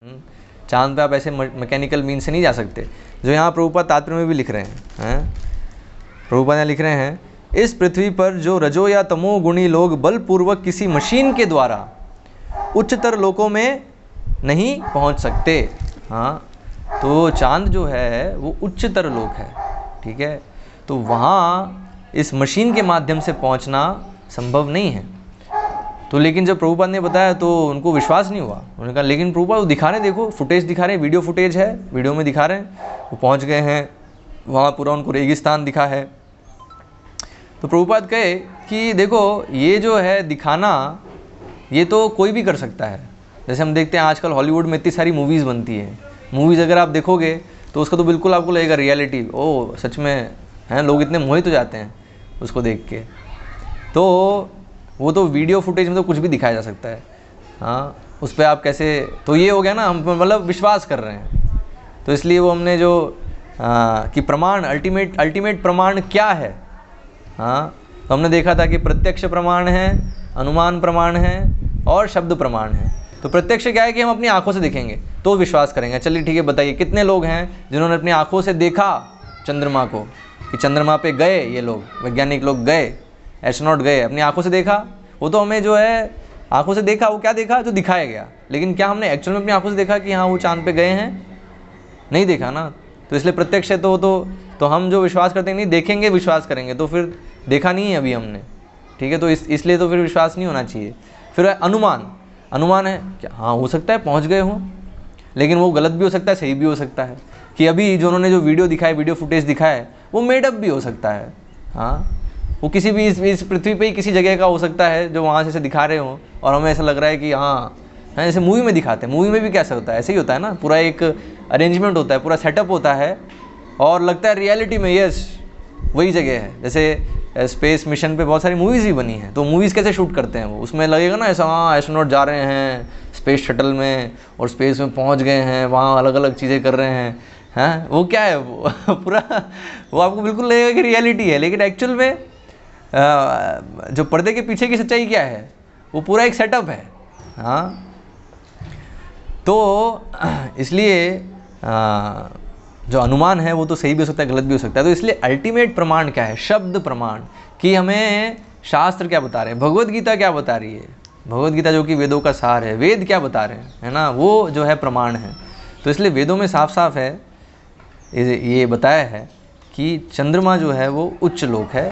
चांद पे आप ऐसे मैकेनिकल मीन से नहीं जा सकते, जो यहाँ प्रभुपाद तात्पर्य में भी लिख रहे हैं। प्रभुपाद यहाँ लिख रहे हैं, इस पृथ्वी पर जो रजो या तमो गुणी लोग बलपूर्वक किसी मशीन के द्वारा उच्चतर लोकों में नहीं पहुँच सकते। हाँ, तो चांद जो है वो उच्चतर लोक है, ठीक है, तो वहाँ इस मशीन के माध्यम से पहुँचना संभव नहीं है। तो लेकिन जब प्रभुपाद ने बताया तो उनको विश्वास नहीं हुआ। उन्होंने कहा लेकिन प्रभुपाद वो दिखा रहे हैं, देखो फुटेज दिखा रहे हैं, वीडियो फुटेज है, वीडियो में दिखा रहे हैं वो पहुंच गए हैं वहाँ, पूरा उनको रेगिस्तान दिखा है। तो प्रभुपाद कहे कि देखो ये जो है दिखाना, ये तो कोई भी कर सकता है। जैसे हम देखते हैं आजकल हॉलीवुड में इतनी सारी मूवीज़ बनती है, मूवीज़ अगर आप देखोगे तो उसका तो बिल्कुल आपको लगेगा रियलिटी, ओ सच में हैं, लोग इतने मोहित हो जाते हैं उसको देख के। तो वो तो वीडियो फुटेज में तो कुछ भी दिखाया जा सकता है। हाँ, उस पर आप कैसे, तो ये हो गया ना, हम मतलब विश्वास कर रहे हैं। तो इसलिए वो हमने जो कि प्रमाण अल्टीमेट प्रमाण क्या है, हाँ, तो हमने देखा था कि प्रत्यक्ष प्रमाण है, अनुमान प्रमाण है और शब्द प्रमाण है। तो प्रत्यक्ष क्या है कि हम अपनी आंखों से देखेंगे तो विश्वास करेंगे। चलिए ठीक है, बताइए कितने लोग हैं जिन्होंने अपनी आंखों से देखा चंद्रमा को, कि चंद्रमा पे गए, ये लोग वैज्ञानिक लोग गए, एस्ट्रोनॉट गए, अपनी आंखों से देखा। वो तो हमें जो है आंखों से देखा, वो क्या देखा, जो दिखाया गया, लेकिन क्या हमने एक्चुअल में अपनी आंखों से देखा कि हाँ वो चांद पे गए हैं? नहीं देखा ना। तो इसलिए प्रत्यक्ष है तो हम जो विश्वास करते हैं, नहीं देखेंगे विश्वास करेंगे, तो फिर देखा नहीं है अभी हमने, ठीक है, तो इसलिए तो फिर विश्वास नहीं होना चाहिए। फिर अनुमान है क्या, हाँ हो सकता है पहुँच गए हों, लेकिन वो गलत भी हो सकता है, सही भी हो सकता है, कि अभी जो उन्होंने जो वीडियो दिखाए, वीडियो फुटेज दिखाए, वो मेडअप भी हो सकता है। हाँ, वो किसी भी इस पृथ्वी पे ही किसी जगह का हो सकता है जो वहाँ से दिखा रहे हों और हमें ऐसा लग रहा है कि हाँ, जैसे मूवी में दिखाते हैं, मूवी में भी कैसा होता है, ऐसे ही होता है ना, पूरा एक अरेंजमेंट होता है, पूरा सेटअप होता है और लगता है रियलिटी में यस वही जगह है। जैसे स्पेस मिशन पे बहुत सारी मूवीज़ भी बनी हैं, तो मूवीज़ कैसे शूट करते हैं वो, उसमें लगेगा ना ऐसा, हाँ एस्ट्रोनॉट जा रहे हैं स्पेस शटल में और स्पेस में पहुँच गए हैं, वहाँ अलग अलग चीज़ें कर रहे हैं। हाँ, वो क्या है वो पूरा वो आपको बिल्कुल लगेगा कि रियलिटी है, लेकिन एक्चुअल में जो पर्दे के पीछे की सच्चाई क्या है, वो पूरा एक सेटअप है। हाँ, तो इसलिए जो अनुमान है वो तो सही भी हो सकता है, गलत भी हो सकता है। तो इसलिए अल्टीमेट प्रमाण क्या है, शब्द प्रमाण, कि हमें शास्त्र क्या बता रहे हैं, भगवत गीता क्या बता रही है, भगवत गीता जो कि वेदों का सार है, वेद क्या बता रहे हैं, है ना, वो जो है प्रमाण है। तो इसलिए वेदों में साफ साफ है ये बताया है कि चंद्रमा जो है वो उच्च लोक है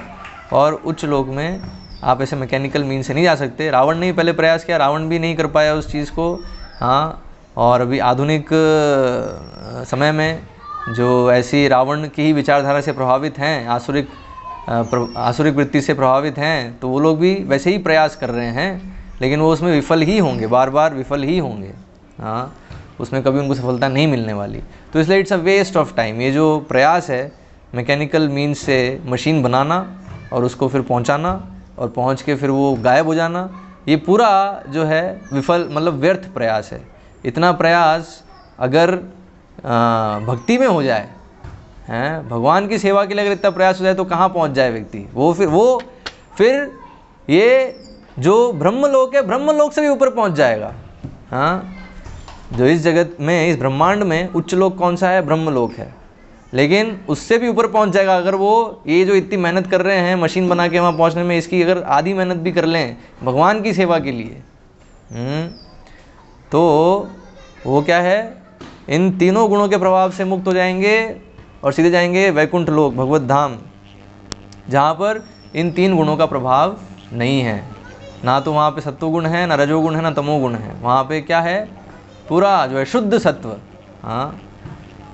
और उच्च लोक में आप ऐसे मैकेनिकल मीन से नहीं जा सकते। रावण ने ही पहले प्रयास किया, रावण भी नहीं कर पाया उस चीज़ को। हाँ, और अभी आधुनिक समय में जो ऐसी रावण की ही विचारधारा से प्रभावित हैं, आसुरिक वृत्ति से प्रभावित हैं, तो वो लोग भी वैसे ही प्रयास कर रहे हैं, लेकिन वो उसमें विफल ही होंगे, बार बार विफल ही होंगे। हाँ, उसमें कभी उनको सफलता नहीं मिलने वाली। तो इसलिए it's a waste of time. ये जो प्रयास है मैकेनिकल मीन्स से मशीन बनाना और उसको फिर पहुंचाना और पहुंच के फिर वो गायब हो जाना, ये पूरा जो है विफल, मतलब व्यर्थ प्रयास है। इतना प्रयास अगर भक्ति में हो जाए, हैं, भगवान की सेवा के लिए अगर इतना प्रयास हो जाए तो कहाँ पहुंच जाए व्यक्ति। वो फिर ये जो ब्रह्मलोक है, ब्रह्मलोक से भी ऊपर पहुंच जाएगा। हाँ, जो इस जगत में, इस ब्रह्मांड में उच्च लोक कौन सा है, ब्रह्मलोक है, लेकिन उससे भी ऊपर पहुंच जाएगा अगर वो ये जो इतनी मेहनत कर रहे हैं मशीन बना के वहाँ पहुँचने में, इसकी अगर आधी मेहनत भी कर लें भगवान की सेवा के लिए, तो वो क्या है, इन तीनों गुणों के प्रभाव से मुक्त हो जाएंगे और सीधे जाएंगे वैकुंठ लोक, भगवत धाम, जहाँ पर इन तीन गुणों का प्रभाव नहीं है। ना तो वहाँ पे सत्वगुण है, ना रजोगुण है, ना तमोगुण है। वहाँ पे क्या है, पूरा जो है शुद्ध सत्व। हाँ,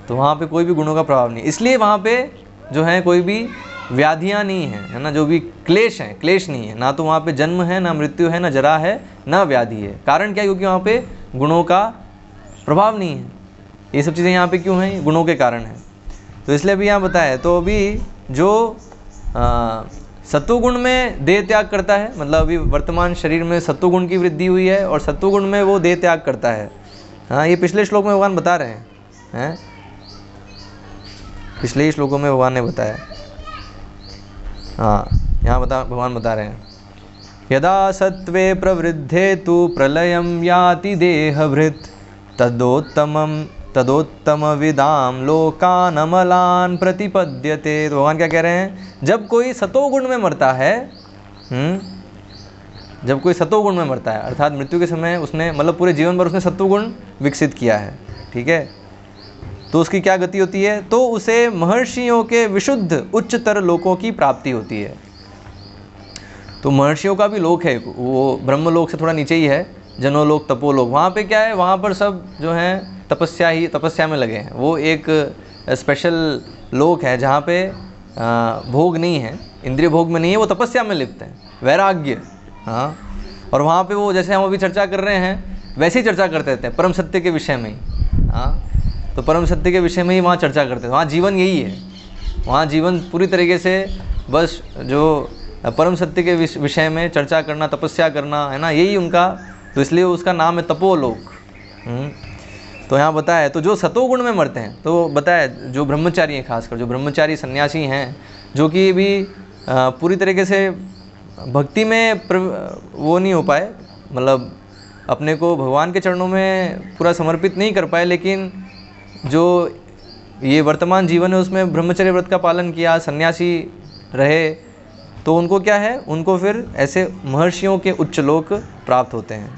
तो वहाँ पे कोई भी गुणों का प्रभाव नहीं, इसलिए वहाँ पे जो है कोई भी व्याधियाँ नहीं हैं, है ना, जो भी क्लेश हैं, क्लेश नहीं है। ना तो वहाँ पे जन्म है, ना मृत्यु है, ना जरा है, ना व्याधि है। कारण क्या है, क्योंकि वहाँ पे गुणों का प्रभाव नहीं है। ये सब चीज़ें यहाँ पे क्यों हैं, गुणों के कारण है। तो इसलिए अभी यहाँ बताया, तो अभी जो सत्वगुण में देह त्याग करता है, मतलब अभी वर्तमान शरीर में सत्वगुण की वृद्धि हुई है और सत्वगुण में वो देह त्याग करता है। हाँ, ये पिछले श्लोक में भगवान बता रहे हैं, पिछले ही श्लोकों में भगवान ने बताया। हाँ, यहाँ भगवान बता रहे हैं, यदा सत्वे प्रवृद्धे तु प्रलयं याति देहभृत् तदोत्तम विदाम लोकान अमलान प्रतिपद्यते। तो भगवान क्या कह रहे हैं, जब कोई सतोगुण में मरता है, जब कोई सतोगुण में मरता है, अर्थात मृत्यु के समय उसने मतलब पूरे जीवन भर उसने सत्वगुण विकसित किया है, ठीक है, तो उसकी क्या गति होती है, तो उसे महर्षियों के विशुद्ध उच्चतर लोकों की प्राप्ति होती है। तो महर्षियों का भी लोक है, वो ब्रह्मलोक से थोड़ा नीचे ही है, जनोलोक तपोलोक। वहाँ पे क्या है, वहाँ पर सब जो हैं तपस्या में लगे हैं। वो एक स्पेशल लोक है जहाँ पे भोग नहीं है, इंद्रिय भोग में नहीं है, वो तपस्या में लिप्त हैं, वैराग्य। हाँ, और वहाँ पे वो जैसे हम अभी चर्चा कर रहे हैं वैसे ही चर्चा करते रहते हैं, परम सत्य के विषय में ही। हाँ, तो परम सत्य के विषय में ही वहाँ चर्चा करते हैं। वहाँ जीवन यही है, वहाँ जीवन पूरी तरीके से बस जो परम सत्य के विषय में चर्चा करना, तपस्या करना, है ना, यही उनका, तो इसलिए उसका नाम है तपोलोक। तो यहाँ बताया, तो जो सतोगुण में मरते हैं, तो बताया जो ब्रह्मचारी हैं, खासकर जो ब्रह्मचारी सन्यासी हैं, जो कि भी पूरी तरीके से भक्ति में वो नहीं हो पाए, मतलब अपने को भगवान के चरणों में पूरा समर्पित नहीं कर पाए, लेकिन जो ये वर्तमान जीवन है उसमें ब्रह्मचर्य व्रत का पालन किया, सन्यासी रहे, तो उनको क्या है, उनको फिर ऐसे महर्षियों के उच्च लोक प्राप्त होते हैं।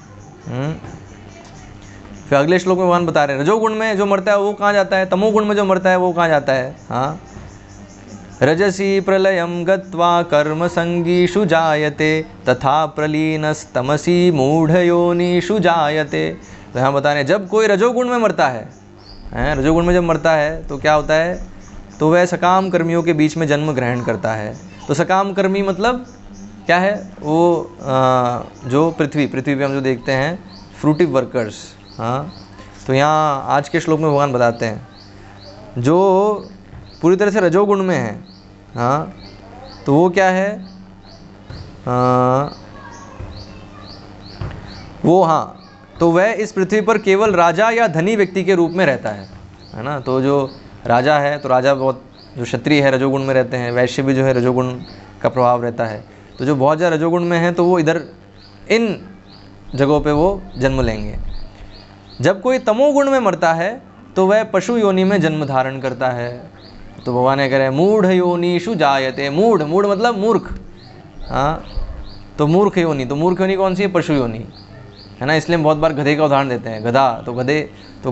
फिर अगले श्लोक में भगवान बता रहे हैं, रजोगुण में जो मरता है वो कहाँ जाता है, तमोगुण में जो मरता है वो कहाँ जाता है। हाँ, रजसी प्रलयम गत्वा कर्म संगीषु जायते तथा प्रलीनस्तमसी मूढ़योनिषु जायते। तो यहाँ बता रहे हैं, जब कोई रजोगुण में मरता है, रजोगुण में जब मरता है तो क्या होता है, तो वह सकाम कर्मियों के बीच में जन्म ग्रहण करता है। तो सकाम कर्मी मतलब क्या है, वो जो पृथ्वी पे हम जो देखते हैं फ्रूटिव वर्कर्स। हाँ, तो यहाँ आज के श्लोक में भगवान बताते हैं, जो पूरी तरह से रजोगुण में है, हाँ, तो वो क्या है, वो, हाँ, तो वह इस पृथ्वी पर केवल राजा या धनी व्यक्ति के रूप में रहता है ना। तो जो राजा है, तो राजा बहुत, जो क्षत्रिय है रजोगुण में रहते हैं, वैश्य भी जो है रजोगुण का प्रभाव रहता है। तो जो बहुत ज़्यादा रजोगुण में है तो वो इधर इन जगहों पे वो जन्म लेंगे। जब कोई तमोगुण में मरता है तो वह पशु योनि में जन्म धारण करता है। तो भगवान ने कह रहे हैं, मूढ़ योनिषु जायते। मूढ़ मतलब मूर्ख। हाँ, तो मूर्ख योनि, तो मूर्ख योनि कौन सी है, पशु योनि, है ना। इसलिए हम बहुत बार गधे का उदाहरण देते हैं, गधा, तो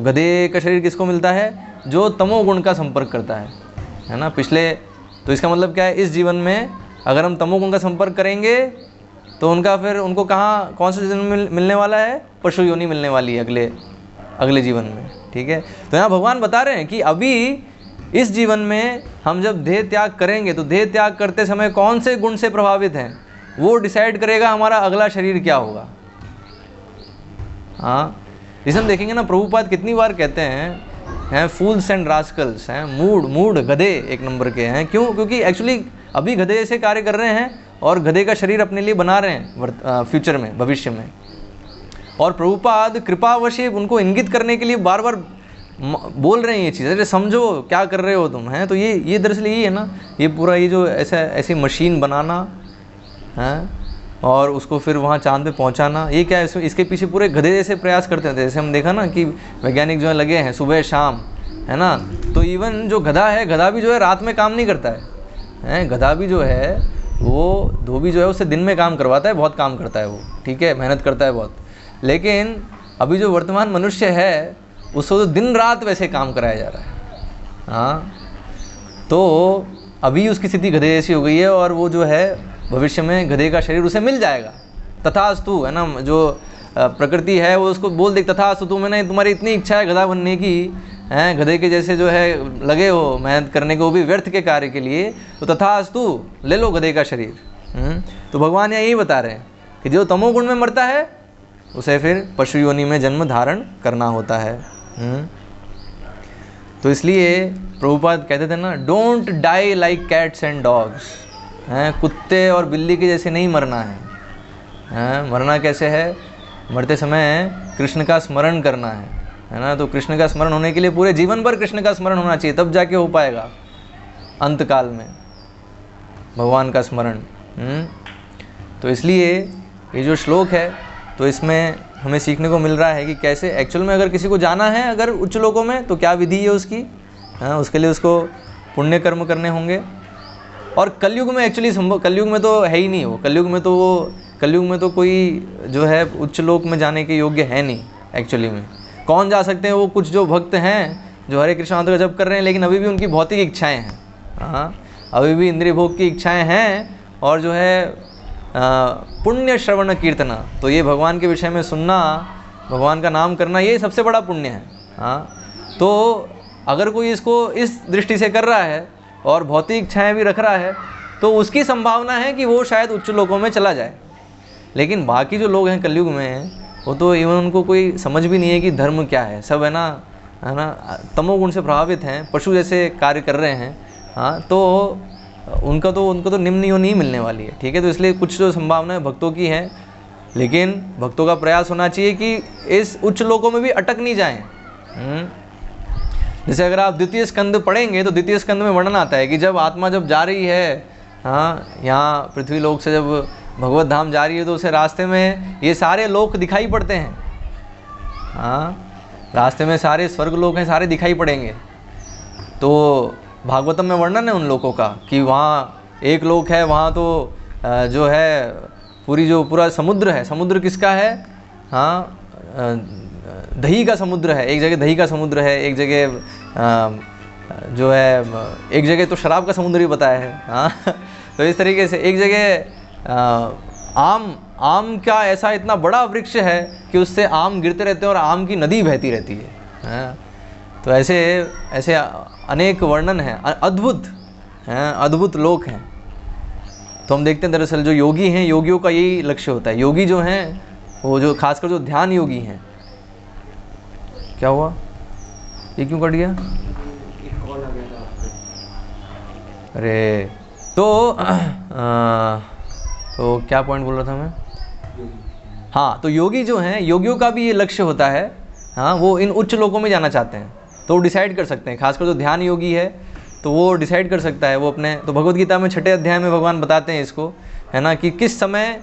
गधे का शरीर किसको मिलता है, जो तमोगुण का संपर्क करता है ना। तो इसका मतलब क्या है, इस जीवन में अगर हम तमोगुण का संपर्क करेंगे तो उनको कौन सा जन्म मिलने वाला है, पशु योनि मिलने वाली है अगले जीवन में, ठीक है। तो यहाँ भगवान बता रहे हैं कि अभी इस जीवन में हम जब देह त्याग करेंगे तो देह त्याग करते समय कौन से गुण से प्रभावित हैं वो डिसाइड करेगा हमारा अगला शरीर क्या होगा। हाँ, जिसे हम देखेंगे ना, प्रभुपाद कितनी बार कहते हैं फूल्स एंड रास्कल्स हैं, मूड गधे एक नंबर के हैं। क्यों? क्योंकि एक्चुअली अभी गधे ऐसे कार्य कर रहे हैं और गधे का शरीर अपने लिए बना रहे हैं फ्यूचर में, भविष्य में। और प्रभुपाद कृपावश उनको इंगित करने के लिए बार बार बोल रहे हैं ये चीज़, अरे समझो क्या कर रहे हो तुम, हैं। तो ये दरअसल यही है ना, ये पूरा ये जो ऐसी मशीन बनाना है और उसको फिर वहाँ चांद पे पहुँचाना, ये क्या है, इसके पीछे पूरे गधे जैसे प्रयास करते हैं। जैसे हम देखा ना कि वैज्ञानिक जो है लगे हैं सुबह शाम, है ना। तो इवन जो गधा है, गधा भी जो है रात में काम नहीं करता है, गधा भी जो है वो धोबी जो है उससे दिन में काम करवाता है, बहुत काम करता है वो, ठीक है, मेहनत करता है बहुत। लेकिन अभी जो वर्तमान मनुष्य है उसको तो दिन रात वैसे काम कराया जा रहा है। हाँ, तो अभी उसकी स्थिति गधे जैसी हो गई है और वो जो है भविष्य में गधे का शरीर उसे मिल जाएगा, तथास्तु, है ना। जो प्रकृति है वो उसको बोल दे, तथास्तु, तुम्हारी इतनी इच्छा है गधा बनने की, हैं, गधे के जैसे जो है लगे हो मेहनत करने को, वो भी व्यर्थ के कार्य के लिए, तो तथास्तु ले लो गधे का शरीर। तो भगवान यही बता रहे हैं कि जो तमोगुण में मरता है उसे फिर पशु योनि में जन्म धारण करना होता है। तो इसलिए प्रभुपाद कहते थे ना, don't die like cats and dogs, हैं, कुत्ते और बिल्ली के जैसे नहीं मरना है। मरना कैसे है, मरते समय कृष्ण का स्मरण करना है ना। तो कृष्ण का स्मरण होने के लिए पूरे जीवन भर कृष्ण का स्मरण होना चाहिए, तब जाके हो पाएगा अंत काल में भगवान का स्मरण। तो इसलिए ये जो श्लोक है, तो इसमें हमें सीखने को मिल रहा है कि कैसे एक्चुअल में अगर किसी को जाना है अगर उच्च लोकों में तो क्या विधि है उसकी, हाँ, उसके लिए उसको पुण्य कर्म करने होंगे। और कलयुग में एक्चुअली संभव, कलयुग में तो है ही नहीं वो, कलयुग में तो कोई जो है उच्च लोक में जाने के योग्य है नहीं एक्चुअली में। कौन जा सकते हैं? वो कुछ जो भक्त हैं जो हरे कृष्ण मंत्र का जप कर रहे हैं, लेकिन अभी भी उनकी भौतिक इच्छाएं हैं, हाँ, अभी भी इंद्रिय भोग की इच्छाएं हैं। और जो है पुण्य श्रवण कीर्तना, तो ये भगवान के विषय में सुनना, भगवान का नाम करना, ये सबसे बड़ा पुण्य है, हाँ। तो अगर कोई इसको इस दृष्टि से कर रहा है और भौतिक इच्छाएं भी रख रहा है तो उसकी संभावना है कि वो शायद उच्च लोकों में चला जाए। लेकिन बाकी जो लोग हैं कलयुग में, वो तो इवन उनको कोई समझ भी नहीं है कि धर्म क्या है, सब है ना तमोगुण से प्रभावित हैं, पशु जैसे कार्य कर रहे हैं, हाँ। तो उनको तो निम्न योनि नहीं मिलने वाली है, ठीक है। तो इसलिए कुछ जो संभावनाएं भक्तों की हैं, लेकिन भक्तों का प्रयास होना चाहिए कि इस उच्च लोकों में भी अटक नहीं जाएं। जैसे अगर आप द्वितीय स्कंद पढ़ेंगे तो द्वितीय स्कंद में वर्णन आता है कि जब आत्मा जब जा रही है, हाँ, यहाँ पृथ्वी लोक से जब भगवत धाम जा रही है तो उसे रास्ते में ये सारे लोक दिखाई पड़ते हैं, हाँ, रास्ते में सारे स्वर्ग लोक हैं, सारे दिखाई पड़ेंगे। तो भागवतम में वर्णन है उन लोगों का कि वहाँ एक लोक है, वहाँ तो जो है पूरा समुद्र है। समुद्र किसका है? हाँ, दही का समुद्र है। एक जगह दही का समुद्र है, एक जगह जो है, एक जगह तो शराब का समुद्र ही बताया है, हाँ। तो इस तरीके से एक जगह आम का ऐसा इतना बड़ा वृक्ष है कि उससे आम गिरते रहते हैं और आम की नदी बहती रहती है, हाँ। तो ऐसे अनेक वर्णन हैं, अद्भुत हैं, अद्भुत लोक हैं। तो हम देखते हैं दरअसल जो योगी हैं, योगियों का यही लक्ष्य होता है। योगी जो हैं वो जो खासकर जो ध्यान योगी हैं, क्या हुआ, ये क्यों कट गया? अरे तो क्या पॉइंट बोल रहा था मैं? हाँ, तो योगी जो हैं, योगियों का भी ये लक्ष्य होता है, हाँ, वो इन उच्च लोकों में जाना चाहते हैं। तो वो डिसाइड कर सकते हैं, खासकर जो ध्यान योगी है तो वो डिसाइड कर सकता है वो अपने। तो भगवद गीता में 6 अध्याय में भगवान बताते हैं इसको, है ना, कि किस समय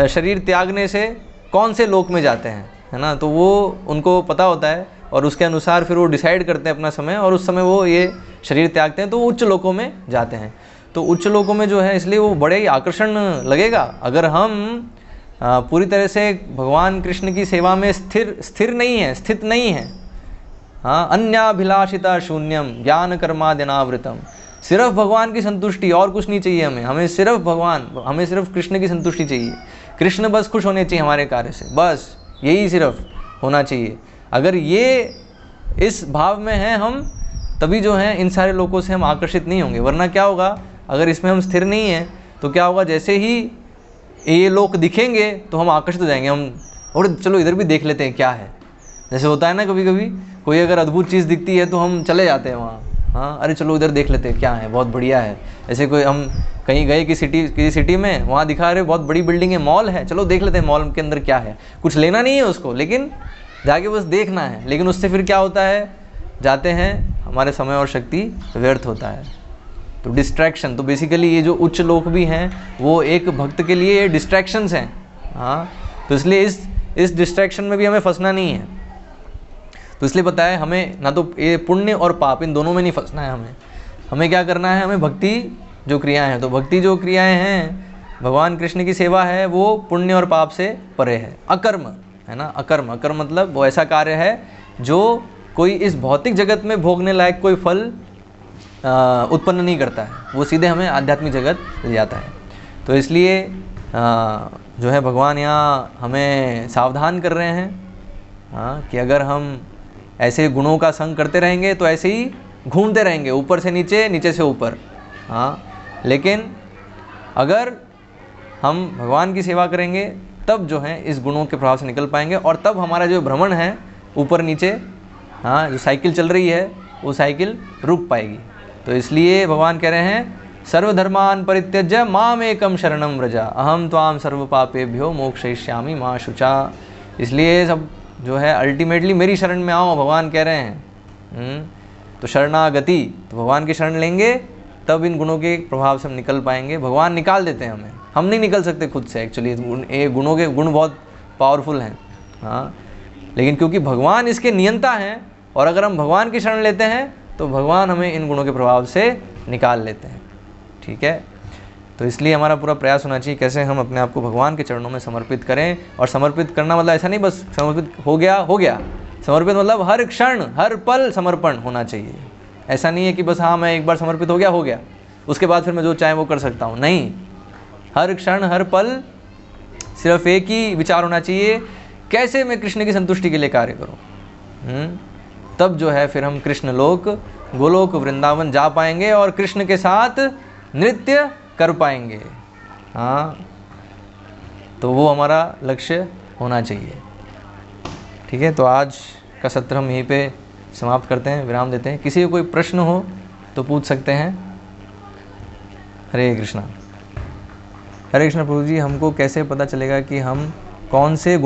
शरीर त्यागने से कौन से लोक में जाते हैं, है ना। तो वो उनको पता होता है और उसके अनुसार फिर वो डिसाइड करते हैं अपना समय, और उस समय वो ये शरीर त्यागते हैं तो उच्च लोकों में जाते हैं। तो उच्च लोकों में जो है, इसलिए वो बड़े ही आकर्षण लगेगा अगर हम पूरी तरह से भगवान कृष्ण की सेवा में स्थित नहीं है, हाँ। अन्याभिलाषिता शून्यम ज्ञान कर्माद्यनावृतम, सिर्फ भगवान की संतुष्टि, और कुछ नहीं चाहिए हमें सिर्फ भगवान, हमें सिर्फ कृष्ण की संतुष्टि चाहिए। कृष्ण बस खुश होने चाहिए हमारे कार्य से, बस यही सिर्फ होना चाहिए। अगर ये इस भाव में है हम, तभी जो है इन सारे लोगों से हम आकर्षित नहीं होंगे। वरना क्या होगा, अगर इसमें हम स्थिर नहीं हैं तो क्या होगा, जैसे ही ये लोग दिखेंगे तो हम आकर्षित हो जाएंगे, हम और चलो इधर भी देख लेते हैं क्या है। जैसे होता है ना, कभी कभी कोई अगर अद्भुत चीज़ दिखती है तो हम चले जाते हैं वहाँ, हाँ, अरे चलो इधर देख लेते हैं क्या है, बहुत बढ़िया है। ऐसे कोई हम कहीं गए किसी सिटी में, वहाँ दिखा रहे बहुत बड़ी बिल्डिंग है, मॉल है, चलो देख लेते हैं मॉल के अंदर क्या है। कुछ लेना नहीं है उसको, लेकिन जाके बस देखना है। लेकिन उससे फिर क्या होता है, जाते हैं, हमारे समय और शक्ति व्यर्थ होता है। तो डिस्ट्रैक्शन, तो बेसिकली ये जो उच्च लोक भी हैं वो एक भक्त के लिए डिस्ट्रैक्शंस हैं, हाँ। तो इसलिए इस डिस्ट्रैक्शन में भी हमें फंसना नहीं है। तो इसलिए पता है हमें ना तो ये पुण्य और पाप, इन दोनों में नहीं फंसना है। हमें क्या करना है, हमें भक्ति जो क्रियाएं हैं, तो भक्ति जो क्रियाएं हैं, भगवान कृष्ण की सेवा है, वो पुण्य और पाप से परे है। अकर्म है ना, अकर्म मतलब वो ऐसा कार्य है जो कोई इस भौतिक जगत में भोगने लायक कोई फल उत्पन्न नहीं करता है, वो सीधे हमें आध्यात्मिक जगत ले जाता है। तो इसलिए जो है भगवान यहाँ हमें सावधान कर रहे हैं, हाँ, कि अगर हम ऐसे गुणों का संग करते रहेंगे तो ऐसे ही घूमते रहेंगे, ऊपर से नीचे, नीचे से ऊपर, हाँ। लेकिन अगर हम भगवान की सेवा करेंगे तब जो है इस गुणों के प्रभाव से निकल पाएंगे, और तब हमारा जो भ्रमण है ऊपर नीचे, हाँ, जो साइकिल चल रही है वो साइकिल रुक पाएगी। तो इसलिए भगवान कह रहे हैं, सर्वधर्मान परित्यज्य माम एकम शरणम व्रजा अहम त्वाम सर्व पापेभ्यो मोक्षयिष्यामि मा शुचा। इसलिए सब जो है अल्टीमेटली मेरी शरण में आओ, भगवान कह रहे हैं। तो शरणागति, तो भगवान की शरण लेंगे तब इन गुणों के प्रभाव से हम निकल पाएंगे। भगवान निकाल देते हैं हमें, हम नहीं निकल सकते खुद से। एक्चुअली ये गुण बहुत पावरफुल हैं। हाँ, लेकिन क्योंकि भगवान इसके नियंता हैं और अगर हम भगवान की शरण लेते हैं तो भगवान हमें इन गुणों के प्रभाव से निकाल लेते हैं। ठीक है, तो इसलिए हमारा पूरा प्रयास होना चाहिए कैसे हम अपने आप को भगवान के चरणों में समर्पित करें। और समर्पित करना मतलब ऐसा नहीं बस समर्पित हो गया, समर्पित मतलब हर क्षण हर पल समर्पण होना चाहिए। ऐसा नहीं है कि बस हाँ मैं एक बार समर्पित हो गया उसके बाद फिर मैं जो चाहे वो कर सकता हूँ, नहीं, हर क्षण हर पल सिर्फ एक ही विचार होना चाहिए, कैसे मैं कृष्ण की संतुष्टि के लिए कार्य करूँ। तब जो है फिर हम कृष्ण लोक गोलोक वृंदावन जा पाएंगे और कृष्ण के साथ नृत्य कर पाएंगे। हाँ, तो वो हमारा लक्ष्य होना चाहिए। ठीक है, तो आज का सत्र हम यहीं पे समाप्त करते हैं, विराम देते हैं। किसी को कोई प्रश्न हो तो पूछ सकते हैं। हरे कृष्णा। हरे कृष्ण प्रभु जी, हमको कैसे पता चलेगा कि हम कौन से